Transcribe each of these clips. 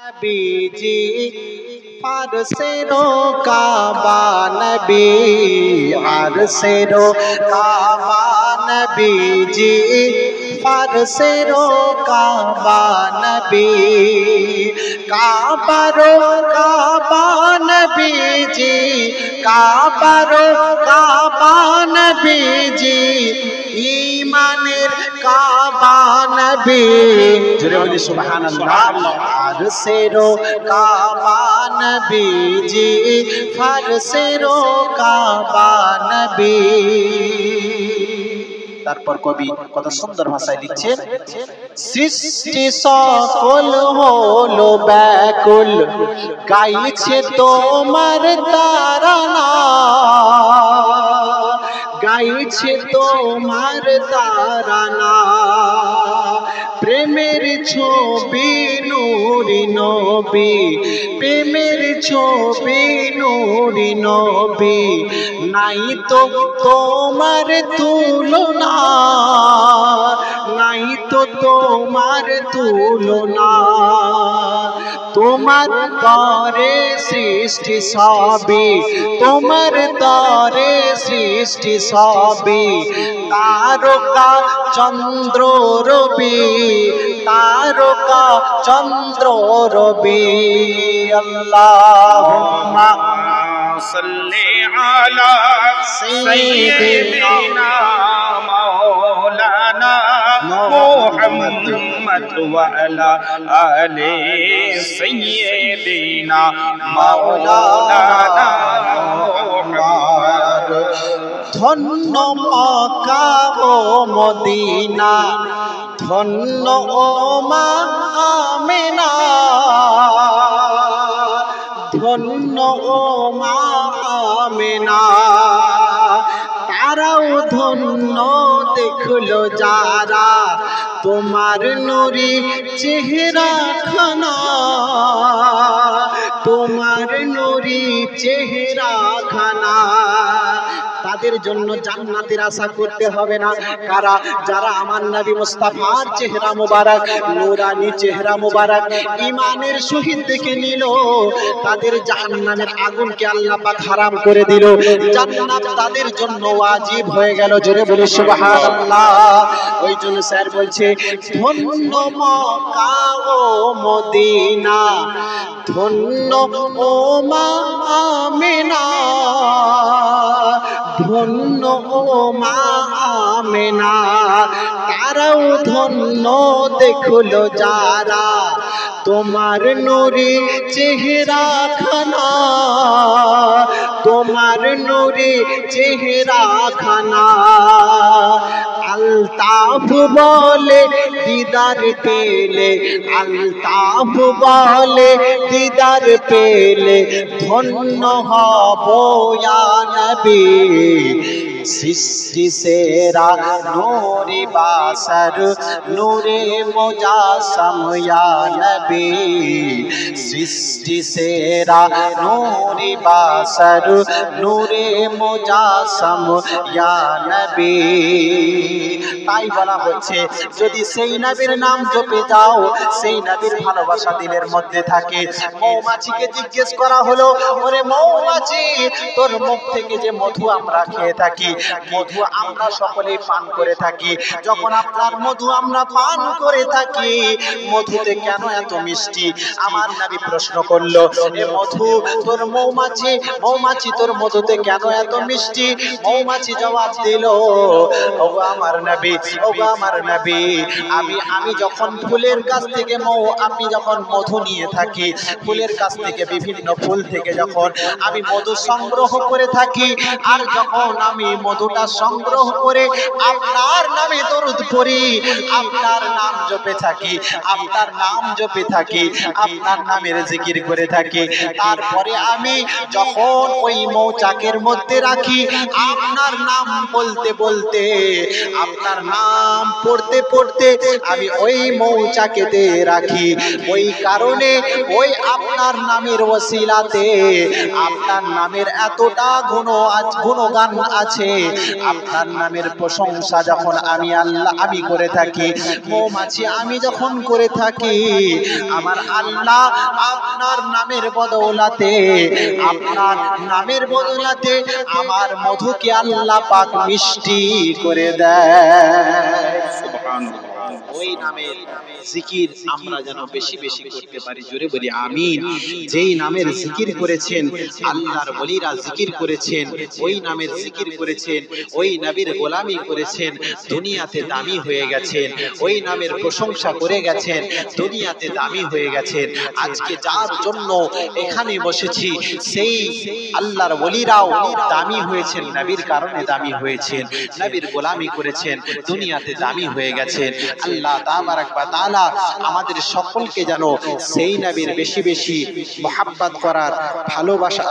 नबीजी फारसेरो काबा नबी फारसेरो काबा नबीजी फारसेरो काबा नबी काबारो काबा नबीजी काबारो काबा नबीजी ईमानेर काबा नबी जोरे बोली सुबहानाल्लाह फारसेरो काबा नबीजी फारसेरो काबा नबी। তারপর কবি কত সুন্দর ভাষায় লিখছেন, সৃষ্টি সকল হলো ব্যাকুল গাইছে তোমার তারানা, গাইছে তোমার তারানা, প্রেমের ছবি নূরি নবী, প্রেমের ছবি নূরি নবী, নাই তো তোমার তুলনা, নাই তো তোমার তুলনা, তোমার তরে সৃষ্টি সবই, তোমার তরে সৃষ্টি সবই, তারকা চন্দ্র রবি, তারকা চন্দ্র রবি। আল্লাহুম্মা সাল্লি আলা সাইয়্যিদিনা মাওলানা মুহাম্মদ ওয়া আলা আলি সাইয়্যিদিনা মাওলানা মুহাম্মদ। ধন্য মক্কা ও মদিনা, ধন্য ও মা আমিনা, ধন্য ও মা আমিনা, তারাও ধন্য দেখলো যারা তোমার নূরি চেহারা খানা, তোমার নূরি চেহারা খানা। তাদের জন্য জান্নাতের আশা করতে হবে না। কারা? যারা আমার নবী মুস্তাফার চেহারা মুবারক, নূরানি চেহারা মুবারক ঈমানের সহিত দেখে নিল, তাদের জাহান্নামের আগুনকে আল্লাহ পাক হারাম করে দিল, জান্নাত তাদের জন্য ওয়াজিব হয়ে গেল। জোরে বলি সুবহানাল্লাহ। ওই জন্য স্যার বলছে, ধন্য মক্কা ও মদিনা, ধন্য ও মা আমিনা, ধন্য ও মা আমিনা, তারাও ধন্য দেখলো যারা তোমার নূরি চেহারা খানা, তোমার নূরি চেহারা খানা। আলতাফ বলে দিদার পেলে, আলতাফ বলে দিদার পেলে, ধন্য হব ইয়া নবী, সৃষ্টি সেরা নূরি বাসর নূরে মুজাসম ইয়া নবী, সৃষ্টি সেরা নূরি বাসর নূরে মুজাসম ইয়া নবী। তাই বলা হচ্ছে, যদি সেই নবীর নাম জপে যাও, সেই নবীর ভালোবাসা দিলের মধ্যে থাকে। মৌমাছিকে জিজ্ঞেস করা হলো, ওরে মৌমাছি, তোর মুখ থেকে যে মধু আমরা খেয়ে থাকি, মধু আমরা সকলেই পান করে থাকি, যখন আপনার মধু আমরা পান করে থাকি, মধুতে কেন এত মিষ্টি? আমার নবী প্রশ্ন করলো, এ মধু তোর মৌমাছি, মৌমাছি তোর মধুতে কেন এত মিষ্টি? মৌমাছি জবাব দিল, ওগো আমার নবী, ওগো আমার নবী, আমি যখন ফুলের কাছ থেকে আমি যখন মধু নিয়ে থাকি, ফুলের কাছ থেকে বিভিন্ন ফুল থেকে যখন আমি মধু সংগ্রহ করে থাকি, আর যখন আমি মধুটা সংগ্রহ করে আপনার নামে দরুদ পড়ি, আপনার নাম জপে থাকি, আপনার নাম জপে থাকি, আপনার নামের জিকির করে থাকি, তারপরে আমি যখন ওই মৌচাকের মধ্যে রাখি, আপনার নাম বলতে বলতে, আপনার নাম পড়তে পড়তে আমি ওই মৌচাকেতে রাখি, ওই কারণে ওই আপনার নামের ওসিলাতে আপনার নামের এতটা গুণগান আছে, আপনার নামের প্রশংসা যখন আমি আল্লাহ আমি করে থাকি, মৌমাছি আমি যখন করে থাকি, আমার আল্লাহ আপনার নামের বদৌলতে, আপনার নামের বদৌলতে আমার মধুকে আল্লাহ পাক মিষ্টি করে দেয়। সুবহানাল্লাহ। ওই নামের জিকির আমরা যেন বেশি বেশি করতে পারি, জোরে বলি আমিন। যেই নামের জিকির করেছেন আল্লাহর ওলিরা, জিকির করেছেন ওই নামের জিকির করেছেন, ওই নবীর গোলামি করেছেন, দুনিয়াতে দামি হয়ে গেছেন, ওই নামের প্রশংসা করে গেছেন, দুনিয়াতে দামি হয়ে গেছেন। আজকে যার জন্য এখানে বসেছি সেই আল্লাহর ওলিরাও দামি হয়েছেন, নবীর কারণে দামি হয়েছেন, নবীর গোলামি করেছেন, দুনিয়াতে দামি হয়ে গেছেন। আল্লাহ তাবারাক ওয়া তাআলা আমাদের সকলকে যেন সেই নবীর বেশি বেশি মুহাব্বত করার, ভালোবাসা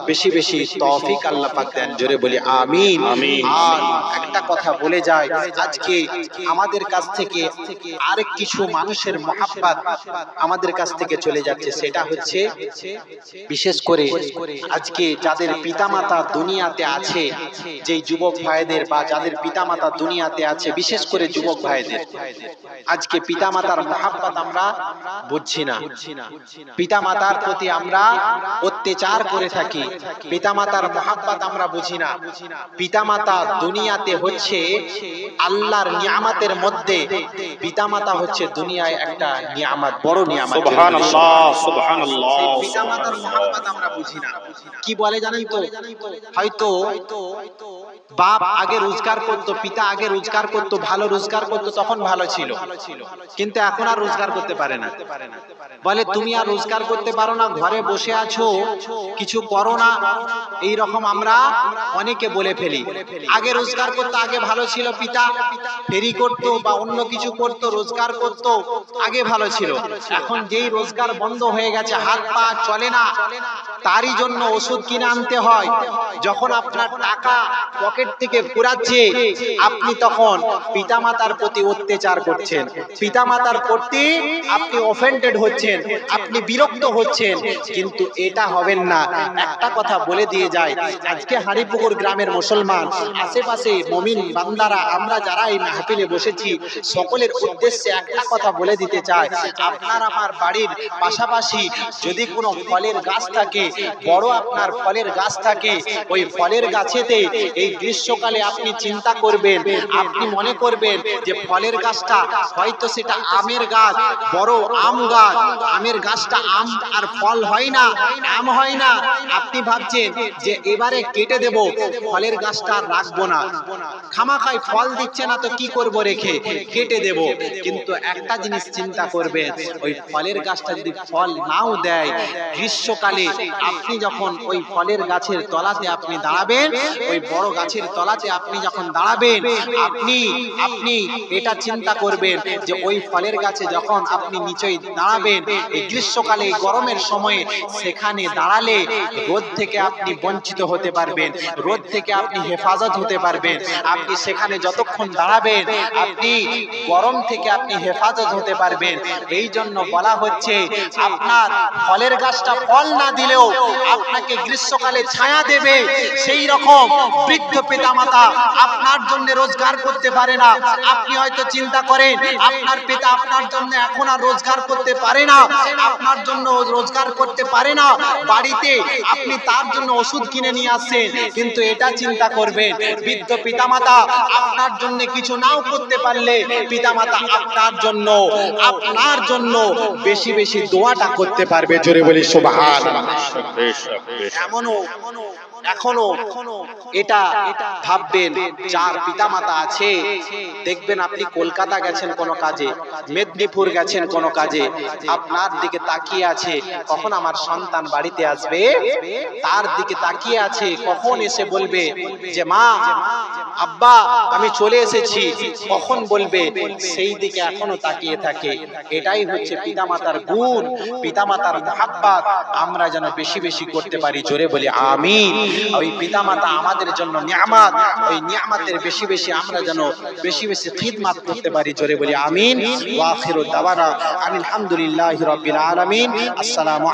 বেশি বেশি তৌফিক আল্লাহ পাক দেন, জোরে বলি আমিন। আর একটা কথা বলে যায়, আজকে আমাদের কাছ থেকে আরেক কিছু মানুষের মুহাব্বত আমাদের কাছ থেকে চলে যাচ্ছে, সেটা হচ্ছে বিশেষ করে আজকে যাদের পিতামাতা দুনিয়াতে আছে, যেই যুবক ভাইদের বা যাদের পিতামাতা দুনিয়াতে আছে, বিশেষ করে যুবক ভাইদের, আজকে পিতামাতার মুহাব্বত আমরা বুঝছি না, পিতামাতার প্রতি আমরা অত্যাচার করে থাকি, পিতামাতার মুহাব্বত আমরা বুঝি না। পিতামাতা দুনিয়াতে হচ্ছে আল্লাহর নিয়ামতের মধ্যে, পিতামাতা হচ্ছে দুনিয়ায় একটা নিয়ামত, বড় নিয়ামত। সুবহানাল্লাহ, সুবহানাল্লাহ। পিতামাতার মুহাব্বত আমরা বুঝি না। কি বলে জানেন তো, হয়তো বাপ আগে রোজগার করতো, পিতা আগে রোজগার করতো, ভালো রোজগার করতো, তখন ভালো ছিল, কিন্তু এখন আর রোজগার করতে পারে না। বলে তুমি আর রোজগার করতে পারো না, ঘরে বসে আছো, কিছু করো না, এই রকম আমরা অনেকে বলে ফেলি। আগে রোজগার করতো, আগে ভালো ছিল, পিতা ফেরি করতো বা অন্য কিছু করতো, রোজগার করতো, আগে ভালো ছিল। এখন যেই রোজগার বন্ধ হয়ে গেছে, হাত পা চলে না, তারই জন্য ওষুধ কিনে আনতে হয়। যখন আপনার টাকা পকেট থেকে ফুরাচ্ছে, আপনি তখন পিতামাতার প্রতি অত্যাচার করছেন, পিতামাতার প্রতি আপনি অফেন্ডেড হচ্ছেন, আপনি বিরক্ত হচ্ছেন, কিন্তু এটা হবেন না। একটা কথা বলে দিয়ে যায়, আজকে হাড়িপুকুর গ্রামের মুসলমান, আশেপাশে মুমিন বান্দারা, আমরা যারা এই মাহফিলে বসেছি, সকলের উদ্দেশ্যে একটা কথা বলে দিতে চাই। আপনার আমার বাড়ির পাশাপাশি যদি কোনো ফলের গাছ থাকে, বড় আপনার ফলের গাছ থাকে, ওই ফলের গাছেতে এই গ্রীষ্মকালে আপনি চিন্তা করবেন, আপনি মনে করবেন যে ফলের গাছটা হয়তো সেটা আমের গাছ, বড় আম গাছ, আমের গাছটা আম আর ফল হয় না, আম হয় না, আপনি ভাবছেন যে এবারে কেটে দেব, ফলের গাছটা আর রাখবো না, খামাখাই ফল দিচ্ছে না তো কি করব রেখে, কেটে দেব। কিন্তু একটা জিনিস চিন্তা করবেন, ওই ফলের গাছটা যদি ফল নাও দেয়, গ্রীষ্মকালে আপনি যখন ওই ফলের গাছের তলাতে আপনি দাঁড়াবেন, ওই বড় গাছের তলাতে আপনি যখন দাঁড়াবেন, আপনি এটা চিন্তা করবেন যে ওই ফলের গাছে যখন আপনি নিচে দাঁড়াবেন, এই গ্রীষ্মকালে গরমের সময়ে, সেখানে দাঁড়ালে রোদ থেকে আপনি বঞ্চিত হতে পারবেন, রোদ থেকে আপনি হেফাজত হতে পারবেন। আপনি সেখানে যতক্ষণ দাঁড়াবেন, আপনি গরম থেকে আপনি হেফাজত হতে পারবেন। এই জন্য বলা হচ্ছে, আপনার ফলের গাছটা ফল না দিলেও আপনাকে গ্রীষ্মকালে ছায়া দেবে। সেই রকম বৃদ্ধ পিতামাতা আপনার জন্য রোজগার করতে পারে না। আপনি হয়তো চিন্তা করেন আপনার পিতা আপনার জন্য এখন আর রোজগার করতে পারে না, আপনার জন্য রোজগার করতে পারে না, বাড়িতে আপনি তার জন্য ওষুধ কিনে নিয়ে আসছেন, কিন্তু এটা চিন্তা করবেন, বৃদ্ধ পিতামাতা আপনার জন্য কিছু নাও করতে পারলে, পিতামাতা আপনার জন্য বেশি বেশি দোয়াটা করতে পারবে, জোরে বলি সুবহানাল্লাহ। এখনো এটা ভাববেন, যার পিতামাতা আছে, দেখবেন আপনি কলকাতা গেছেন কোনো কাজে, মেদিনীপুর গেছেন কোনো কাজে, আপনার দিকে তাকিয়ে আছে কখন আমার সন্তান বাড়িতে আসবে, তার দিকে তাকিয়ে আছে কখন এসে বলবে যে মা, আব্বা আমি চলে এসেছি, কখন বলবে, সেই দিকে এখনো তাকিয়ে থাকে। এটাই হচ্ছে পিতামাতার গুণ, পিতামাতার মুহাব্বত আমরা যেন বেশি বেশি করতে পারি, জোরে বলি আমিন। ওই পিতামাতা আমাদের জন্য নিয়ামত, ওই নিয়ামতের বেশি বেশি আমরা যেন বেশি বেশি খিদমত করতে পারি, জোরে বলি আমিন। ওয়া আখিরু দাওয়ানা আলহামদুলিল্লাহি রাব্বিল আলামিন। আসসালামু